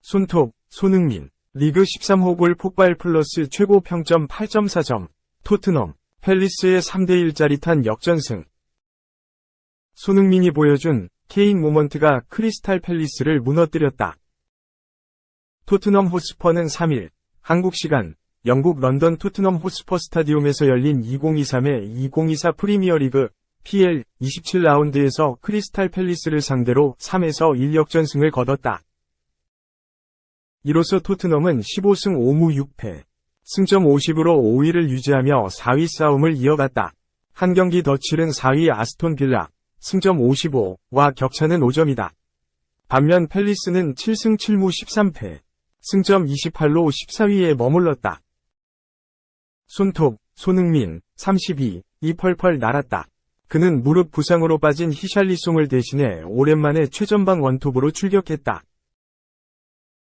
손톱, 손흥민, 리그 13호 골 폭발 플러스 최고 평점 8.4점, 토트넘, 팰리스의 3대1 짜릿한 역전승. 손흥민이 보여준 케인 모먼트가 크리스탈 팰리스를 무너뜨렸다. 토트넘 호스퍼는 3일, 한국 시간, 영국 런던 토트넘 호스퍼 스타디움에서 열린 2023-2024 프리미어리그 PL 27라운드에서 크리스탈 팰리스를 상대로 3-1 역전승을 거뒀다. 이로써 토트넘은 15승 5무 6패, 승점 50으로 5위를 유지하며 4위 싸움을 이어갔다. 한 경기 더 치른 4위 아스톤 빌라, 승점 55와 격차는 5점이다. 반면 팰리스는 7승 7무 13패, 승점 28로 14위에 머물렀다. 손톱, 손흥민, 32, 이 펄펄 날았다. 그는 무릎 부상으로 빠진 히샬리송을 대신해 오랜만에 최전방 원톱으로 출격했다.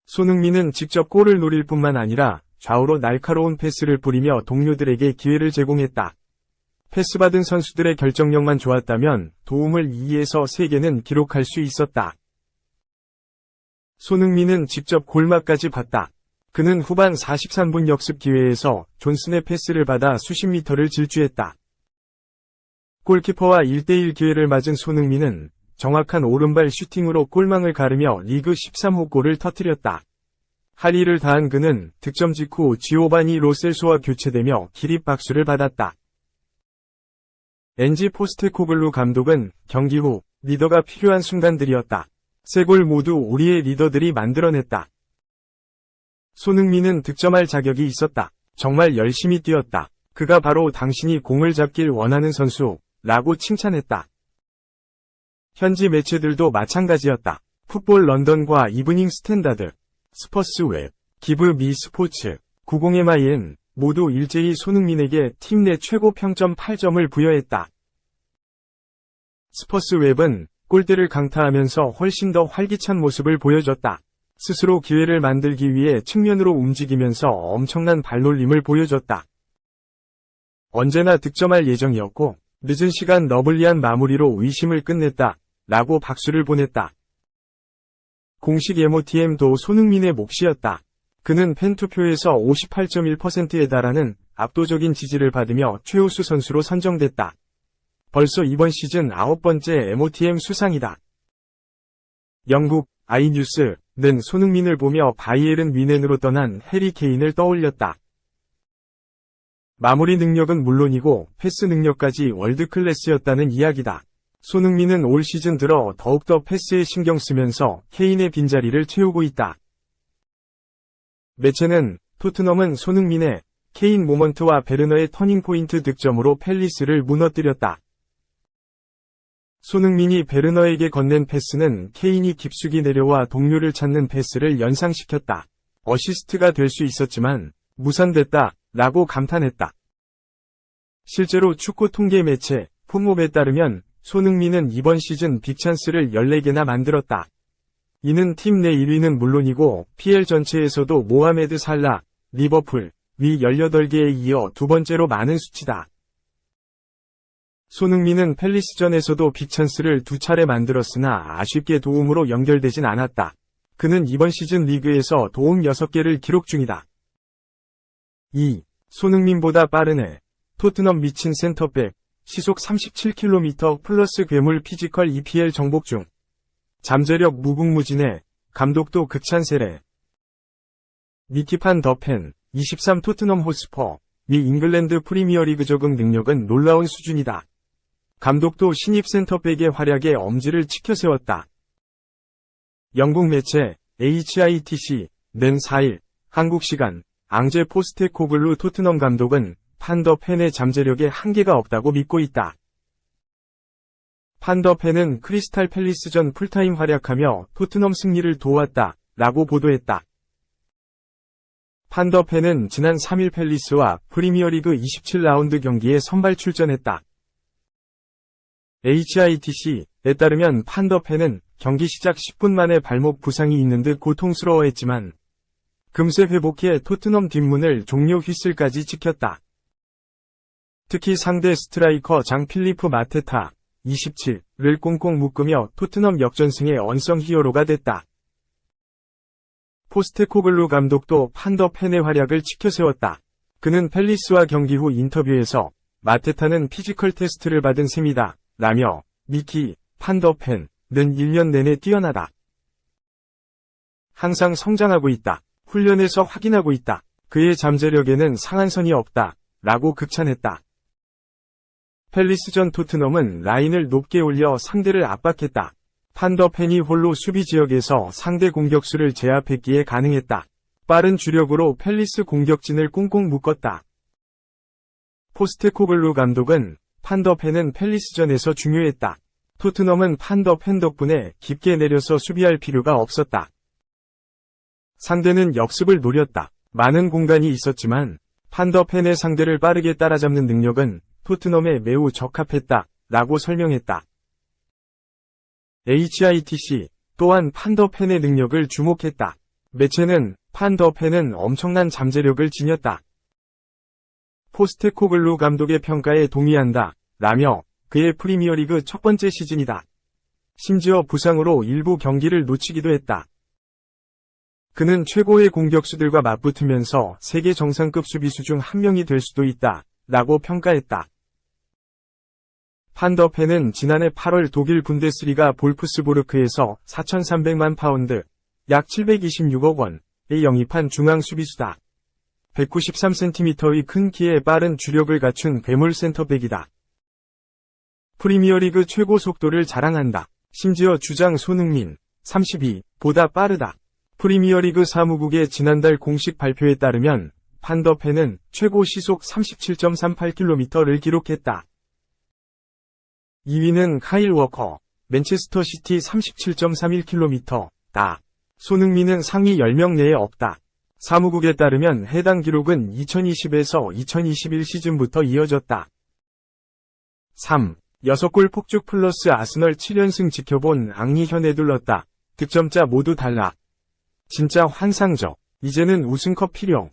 손흥민은 직접 골을 노릴 뿐만 아니라 좌우로 날카로운 패스를 뿌리며 동료들에게 기회를 제공했다. 패스받은 선수들의 결정력만 좋았다면 도움을 2에서 3개는 기록할 수 있었다. 손흥민은 직접 골맛까지 봤다. 그는 후반 43분 역습 기회에서 존슨의 패스를 받아 수십 미터를 질주했다. 골키퍼와 1대1 기회를 맞은 손흥민은 정확한 오른발 슈팅으로 골망을 가르며 리그 13호 골을 터뜨렸다. 할 일을 다한 그는 득점 직후 지오바니 로셀소와 교체되며 기립박수를 받았다. 엔지 포스테코글루 감독은 경기 후 리더가 필요한 순간들이었다. 세 골 모두 우리의 리더들이 만들어냈다. 손흥민은 득점할 자격이 있었다. 정말 열심히 뛰었다. 그가 바로 당신이 공을 잡길 원하는 선수라고 칭찬했다. 현지 매체들도 마찬가지였다. 풋볼 런던과 이브닝 스탠다드, 스퍼스 웹, 기브 미 스포츠, 90MIN 모두 일제히 손흥민에게 팀 내 최고 평점 8점을 부여했다. 스퍼스 웹은 골대를 강타하면서 훨씬 더 활기찬 모습을 보여줬다. 스스로 기회를 만들기 위해 측면으로 움직이면서 엄청난 발놀림을 보여줬다. 언제나 득점할 예정이었고 늦은 시간 러블리한 마무리로 의심을 끝냈다. 라고 박수를 보냈다. 공식 MOTM도 손흥민의 몫이었다. 그는 팬투표에서 58.1%에 달하는 압도적인 지지를 받으며 최우수 선수로 선정됐다. 벌써 이번 시즌 9번째 MOTM 수상이다. 영국 아이뉴스는 손흥민을 보며 바이에른 뮌헨으로 떠난 해리 케인을 떠올렸다. 마무리 능력은 물론이고 패스 능력까지 월드클래스였다는 이야기다. 손흥민은 올 시즌 들어 더욱더 패스에 신경 쓰면서 케인의 빈자리를 채우고 있다. 매체는 토트넘은 손흥민의 케인 모먼트와 베르너의 터닝포인트 득점으로 팰리스를 무너뜨렸다. 손흥민이 베르너에게 건넨 패스는 케인이 깊숙이 내려와 동료를 찾는 패스를 연상시켰다. 어시스트가 될 수 있었지만 무산됐다 라고 감탄했다. 실제로 축구 통계 매체 풋몹에 따르면 손흥민은 이번 시즌 빅찬스를 14개나 만들었다. 이는 팀 내 1위는 물론이고 PL 전체에서도 모하메드 살라, 리버풀, 위 18개에 이어 두 번째로 많은 수치다. 손흥민은 팰리스전에서도 빅찬스를 2차례 만들었으나 아쉽게 도움으로 연결되진 않았다. 그는 이번 시즌 리그에서 도움 6개를 기록 중이다. 2. 손흥민보다 빠르네. 토트넘 미친 센터백, 시속 37km 플러스 괴물 피지컬 EPL 정복 중. 잠재력 무궁무진해, 감독도 극찬세례. 니키판 더펜, 23 토트넘 호스퍼, 미 잉글랜드 프리미어리그 적응 능력은 놀라운 수준이다. 감독도 신입 센터백의 활약에 엄지를 치켜세웠다. 영국 매체 HITC는 4일, 한국 시간, 앙제 포스테코글루 토트넘 감독은 판 더 펜의 잠재력에 한계가 없다고 믿고 있다. 판 더 펜은 크리스탈 팰리스전 풀타임 활약하며 토트넘 승리를 도왔다 라고 보도했다. 판 더 펜은 지난 3일 팰리스와 프리미어리그 27라운드 경기에 선발 출전했다. HITC에 따르면 판 더 펜은 경기 시작 10분 만에 발목 부상이 있는 듯 고통스러워했지만 금세 회복해 토트넘 뒷문을 종료 휘슬까지 지켰다. 특히 상대 스트라이커 장 필리프 마테타 27를 꽁꽁 묶으며 토트넘 역전승의 언성 히어로가 됐다. 포스테코글루 감독도 판더 펜의 활약을 치켜세웠다. 그는 팰리스와 경기 후 인터뷰에서 마테타는 피지컬 테스트를 받은 셈이다 라며 미키 판더 펜은 1년 내내 뛰어나다. 항상 성장하고 있다. 훈련에서 확인하고 있다. 그의 잠재력에는 상한선이 없다. 라고 극찬했다. 팰리스전 토트넘은 라인을 높게 올려 상대를 압박했다. 판더 펜이 홀로 수비 지역에서 상대 공격수를 제압했기에 가능했다. 빠른 주력으로 팰리스 공격진을 꽁꽁 묶었다. 포스테코글루 감독은 판더 펜은 팰리스전에서 중요했다. 토트넘은 판더 펜 덕분에 깊게 내려서 수비할 필요가 없었다. 상대는 역습을 노렸다. 많은 공간이 있었지만 판더 펜의 상대를 빠르게 따라잡는 능력은 토트넘에 매우 적합했다. 라고 설명했다. HITC 또한 판더 펜의 능력을 주목했다. 매체는 판더 펜은 엄청난 잠재력을 지녔다. 포스테코글루 감독의 평가에 동의한다. 라며 그의 프리미어리그 첫 번째 시즌이다. 심지어 부상으로 일부 경기를 놓치기도 했다. 그는 최고의 공격수들과 맞붙으면서 세계 정상급 수비수 중 한 명이 될 수도 있다. 라고 평가했다. 판더 펜은 지난해 8월 독일 분데스리가 볼프스부르크에서 4,300만 파운드, 약 726억 원에 영입한 중앙 수비수다. 193cm의 큰 키에 빠른 주력을 갖춘 괴물 센터백이다. 프리미어리그 최고 속도를 자랑한다. 심지어 주장 손흥민, 32보다 빠르다. 프리미어리그 사무국의 지난달 공식 발표에 따르면 판더 펜은 최고 시속 37.38km를 기록했다. 2위는 카일 워커, 맨체스터 시티 37.31km다. 손흥민은 상위 10명 내에 없다. 사무국에 따르면 해당 기록은 2020에서 2021 시즌부터 이어졌다. 3. 6골 폭죽 플러스 아스널 7연승 지켜본 앙리 현에 둘렀다. 득점자 모두 달라. 진짜 환상적. 이제는 우승컵 필요.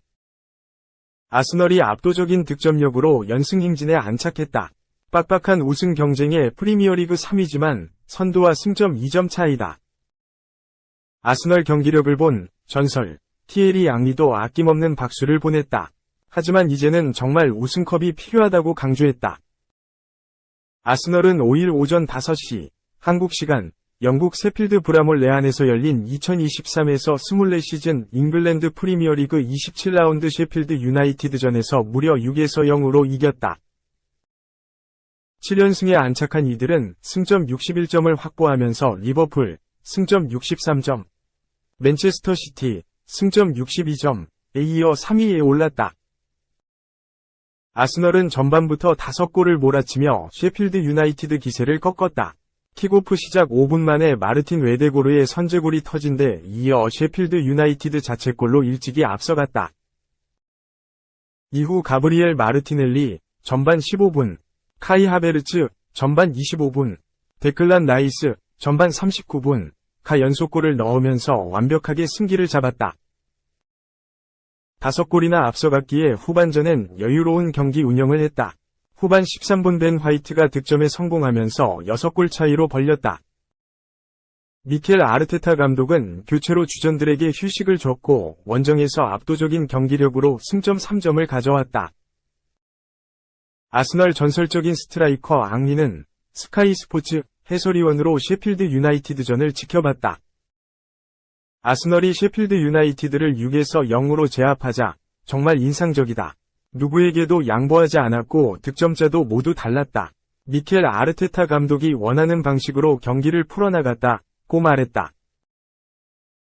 아스널이 압도적인 득점력으로 연승 행진에 안착했다. 빡빡한 우승 경쟁의 프리미어리그 3위지만 선두와 승점 2점 차이다. 아스널 경기력을 본 전설 티에리 앙리도 아낌없는 박수를 보냈다. 하지만 이제는 정말 우승컵이 필요하다고 강조했다. 아스널은 5일 오전 5시 한국 시간 영국 세필드 브라몰 레안에서 열린 2023에서 24시즌 잉글랜드 프리미어리그 27라운드 셰필드 유나이티드전에서 무려 6에서 0으로 이겼다. 7연승에 안착한 이들은 승점 61점을 확보하면서 리버풀, 승점 63점, 맨체스터 시티, 승점 62점에 이어 3위에 올랐다. 아스널은 전반부터 5골을 몰아치며 셰필드 유나이티드 기세를 꺾었다. 킥오프 시작 5분 만에 마르틴 웨데고르의 선제골이 터진 데 이어 셰필드 유나이티드 자책골로 일찍이 앞서갔다. 이후 가브리엘 마르티넬리, 전반 15분, 카이 하베르츠, 전반 25분, 데클란 라이스, 전반 39분, 연속골을 넣으면서 완벽하게 승기를 잡았다. 5골이나 앞서갔기에 후반전엔 여유로운 경기 운영을 했다. 후반 13분 벤 화이트가 득점에 성공하면서 6골 차이로 벌렸다. 미켈 아르테타 감독은 교체로 주전들에게 휴식을 줬고 원정에서 압도적인 경기력으로 승점 3점을 가져왔다. 아스널 전설적인 스트라이커 앙리는 스카이 스포츠 해설위원으로 셰필드 유나이티드전을 지켜봤다. 아스널이 셰필드 유나이티드를 6에서 0으로 제압하자 정말 인상적이다. 누구에게도 양보하지 않았고 득점자도 모두 달랐다. 미켈 아르테타 감독이 원하는 방식으로 경기를 풀어나갔다고 말했다.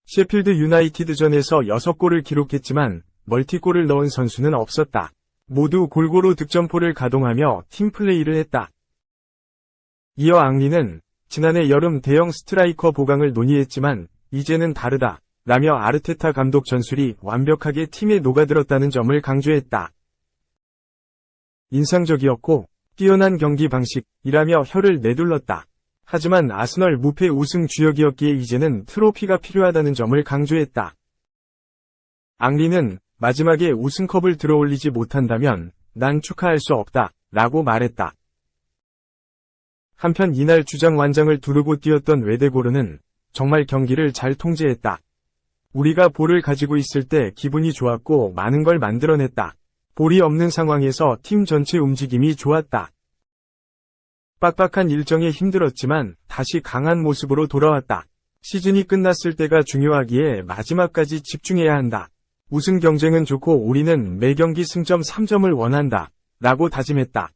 셰필드 유나이티드전에서 6골을 기록했지만 멀티골을 넣은 선수는 없었다. 모두 골고루 득점포를 가동하며 팀플레이를 했다. 이어 앙리는 지난해 여름 대형 스트라이커 보강을 논의했지만 이제는 다르다 라며 아르테타 감독 전술이 완벽하게 팀에 녹아들었다는 점을 강조했다. 인상적이었고 뛰어난 경기 방식이라며 혀를 내둘렀다. 하지만 아스널 무패 우승 주역이었기에 이제는 트로피가 필요하다는 점을 강조했다. 앙리는 마지막에 우승컵을 들어올리지 못한다면 난 축하할 수 없다 라고 말했다. 한편 이날 주장 완장을 두르고 뛰었던 웨데고르는 정말 경기를 잘 통제했다. 우리가 볼을 가지고 있을 때 기분이 좋았고 많은 걸 만들어냈다. 볼이 없는 상황에서 팀 전체 움직임이 좋았다. 빡빡한 일정에 힘들었지만 다시 강한 모습으로 돌아왔다. 시즌이 끝났을 때가 중요하기에 마지막까지 집중해야 한다. 우승 경쟁은 좋고 우리는 매 경기 승점 3점을 원한다. 라고 다짐했다.